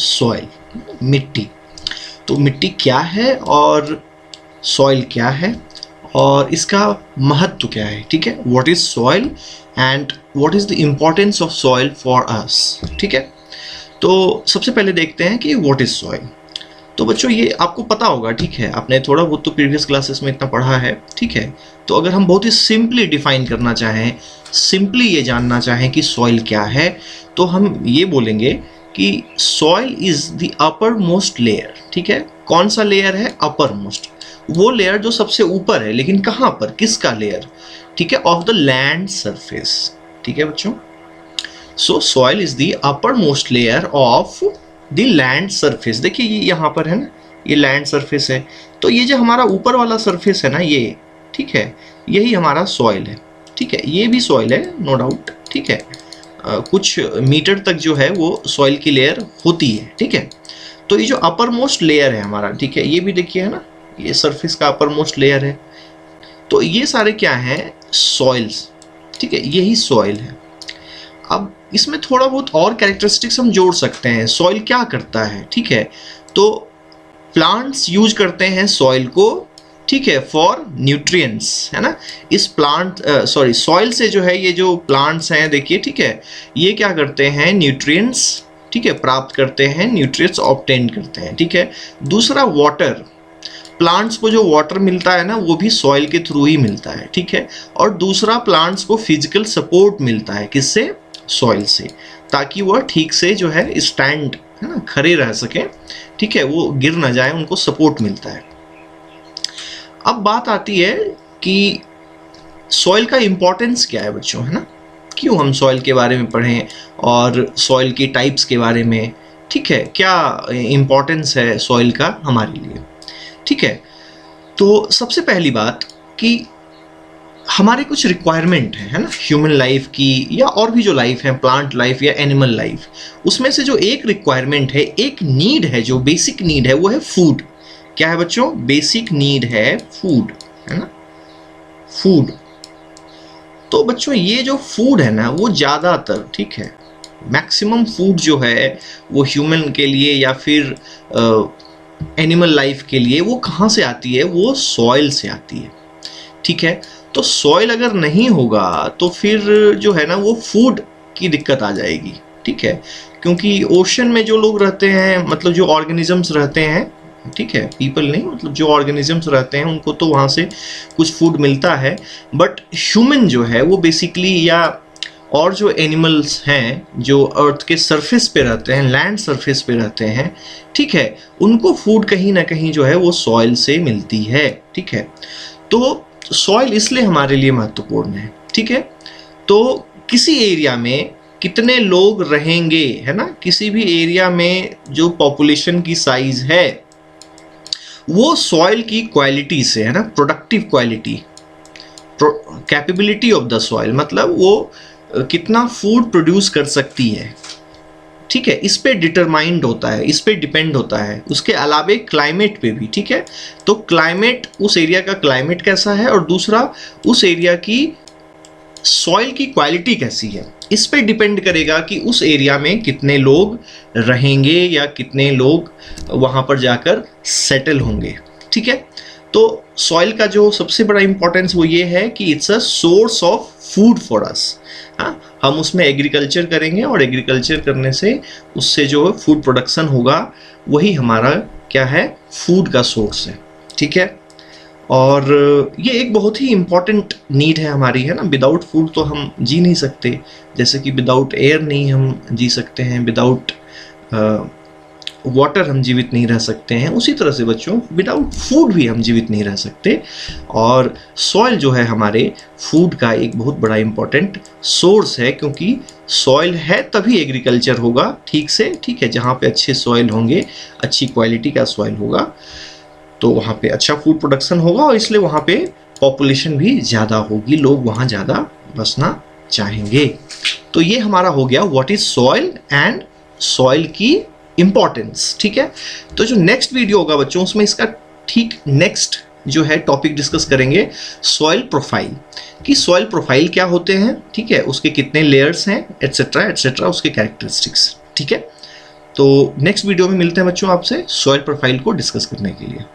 Soil, मिट्टी। तो मिट्टी क्या है और सॉइल क्या है और इसका महत्व क्या है, ठीक है। What is soil and what is the importance of soil for us, ठीक है। तो सबसे पहले देखते हैं कि व्हाट इज सॉइल। तो बच्चों ये आपको पता होगा, ठीक है, आपने थोड़ा बहुत तो प्रीवियस क्लासेस में इतना पढ़ा है, ठीक है। तो अगर हम बहुत ही सिंपली डिफाइन करना चाहें, सिंपली ये जानना चाहें कि सॉइल क्या है, तो हम ये बोलेंगे कि soil is the upper most layer, ठीक है। कौन सा लेयर है? अपर मोस्ट, वो लेयर जो सबसे ऊपर है, लेकिन कहाँ पर, किसका लेयर, ठीक है, ऑफ द लैंड सरफेस, ठीक है बच्चों। सो soil is the upper most layer of the land surface. देखिए ये यहाँ पर है ना, ये लैंड सरफेस है, तो ये जो हमारा ऊपर वाला सरफेस है ना, ये, ठीक है, यही हमारा सॉइल है, ठीक है। ये भी सॉइल है, नो डाउट, ठीक है। कुछ मीटर तक जो है वो सॉइल की लेयर होती है, ठीक है। तो ये जो अपर मोस्ट लेयर है हमारा, ठीक है, ये भी देखिए है ना, ये सरफेस का अपर मोस्ट लेयर है। तो ये सारे क्या हैं? सॉइल्स, ठीक है, यही सॉइल है। अब इसमें थोड़ा बहुत और कैरेक्टरिस्टिक्स हम जोड़ सकते हैं। सॉइल क्या करता है, ठीक है, तो प्लांट्स यूज करते हैं सॉइल को, ठीक है, फॉर न्यूट्रिएंट्स, है ना। इस सॉइल से जो है ये जो प्लांट्स हैं, देखिए, ठीक है, ये क्या करते हैं? न्यूट्रिएंट्स, ठीक है, प्राप्त करते हैं, न्यूट्रिएंट्स ऑब्टेन करते हैं, ठीक है। दूसरा वाटर, प्लांट्स को जो वाटर मिलता है ना, वो भी सॉइल के थ्रू ही मिलता है, ठीक है। और दूसरा प्लांट्स को फिजिकल सपोर्ट मिलता है, किससे? सॉइल से, ताकि वह ठीक से जो है स्टैंड, है ना, खड़े रह सके, ठीक है, वो गिर ना जाए, उनको सपोर्ट मिलता है। अब बात आती है कि सॉइल का इंपॉर्टेंस क्या है बच्चों, है ना, क्यों हम सॉइल के बारे में पढ़ें और सॉइल की टाइप्स के बारे में, ठीक है, क्या इंपॉर्टेंस है सॉइल का हमारे लिए, ठीक है। तो सबसे पहली बात कि हमारे कुछ रिक्वायरमेंट है ना, ह्यूमन लाइफ की या और भी जो लाइफ है, प्लांट लाइफ या एनिमल लाइफ, उसमें से जो एक रिक्वायरमेंट है, एक नीड है, जो बेसिक नीड है, वो है फूड। क्या है बच्चों? बेसिक नीड है फूड, है ना, फूड। तो बच्चों ये जो फूड है ना, वो ज़्यादातर, ठीक है, मैक्सिमम फूड जो है वो ह्यूमन के लिए या फिर एनिमल लाइफ के लिए, वो कहाँ से आती है? वो सॉइल से आती है, ठीक है। तो सॉइल अगर नहीं होगा तो फिर जो है ना, वो फूड की दिक्कत आ जाएगी, ठीक है। क्योंकि ओशन में जो लोग रहते हैं, मतलब जो ऑर्गेनिजम्स रहते हैं, ठीक है, पीपल नहीं, मतलब जो ऑर्गेनिजम्स रहते हैं, उनको तो वहाँ से कुछ फूड मिलता है। बट ह्यूमन जो है वो बेसिकली, या और जो एनिमल्स हैं जो अर्थ के सरफेस पे रहते हैं, लैंड सरफेस पे रहते हैं, ठीक है, उनको फूड कहीं ना कहीं जो है वो सॉइल से मिलती है, ठीक है। तो सॉइल इसलिए हमारे लिए महत्वपूर्ण है, ठीक है। तो किसी एरिया में कितने लोग रहेंगे, है ना, किसी भी एरिया में जो पॉपुलेशन की साइज है, वो सॉइल की क्वालिटी से, है ना, productive quality, capability of the soil, मतलब वो कितना फूड प्रोड्यूस कर सकती है, ठीक है, इस पे डिटरमाइंड होता है, इस पे डिपेंड होता है। उसके अलावे क्लाइमेट पे भी, ठीक है। तो क्लाइमेट, उस एरिया का क्लाइमेट कैसा है, और दूसरा उस एरिया की सॉइल की क्वालिटी कैसी है, इस पे डिपेंड करेगा कि उस एरिया में कितने लोग रहेंगे या कितने लोग वहाँ पर जाकर सेटल होंगे, ठीक है। तो सॉइल का जो सबसे बड़ा इंपॉर्टेंस वो ये है कि it's a source of food for us. हाँ, हम उसमें एग्रीकल्चर करेंगे और एग्रीकल्चर करने से उससे जो फूड प्रोडक्शन होगा, वही हमारा क्या है? फूड का सोर्स है, ठीक है। और ये एक बहुत ही इम्पॉर्टेंट नीड है हमारी, है ना। विदाउट फूड तो हम जी नहीं सकते, जैसे कि विदाउट एयर नहीं हम जी सकते हैं, विदाउट वाटर हम जीवित नहीं रह सकते हैं, उसी तरह से बच्चों विदाउट फूड भी हम जीवित नहीं रह सकते। और सॉइल जो है हमारे फूड का एक बहुत बड़ा इम्पॉर्टेंट सोर्स है, क्योंकि सॉइल है तभी एग्रीकल्चर होगा ठीक से, ठीक है। जहाँ पे अच्छे सॉइल होंगे, अच्छी क्वालिटी का सॉइल होगा, तो वहाँ पे अच्छा फूड प्रोडक्शन होगा, और इसलिए वहाँ पे पॉपुलेशन भी ज़्यादा होगी, लोग वहाँ ज़्यादा बसना चाहेंगे। तो ये हमारा हो गया what is soil and soil की इम्पॉर्टेंस, ठीक है। तो जो नेक्स्ट वीडियो होगा बच्चों, उसमें इसका ठीक नेक्स्ट जो है टॉपिक डिस्कस करेंगे, सॉइल प्रोफाइल, कि सॉइल प्रोफाइल क्या होते हैं, ठीक है, उसके कितने लेयर्स हैं, एटसेट्रा एटसेट्रा, उसके कैरेक्टरिस्टिक्स, ठीक है। तो नेक्स्ट वीडियो में मिलते हैं बच्चों आपसे सॉइल प्रोफाइल को डिस्कस करने के लिए।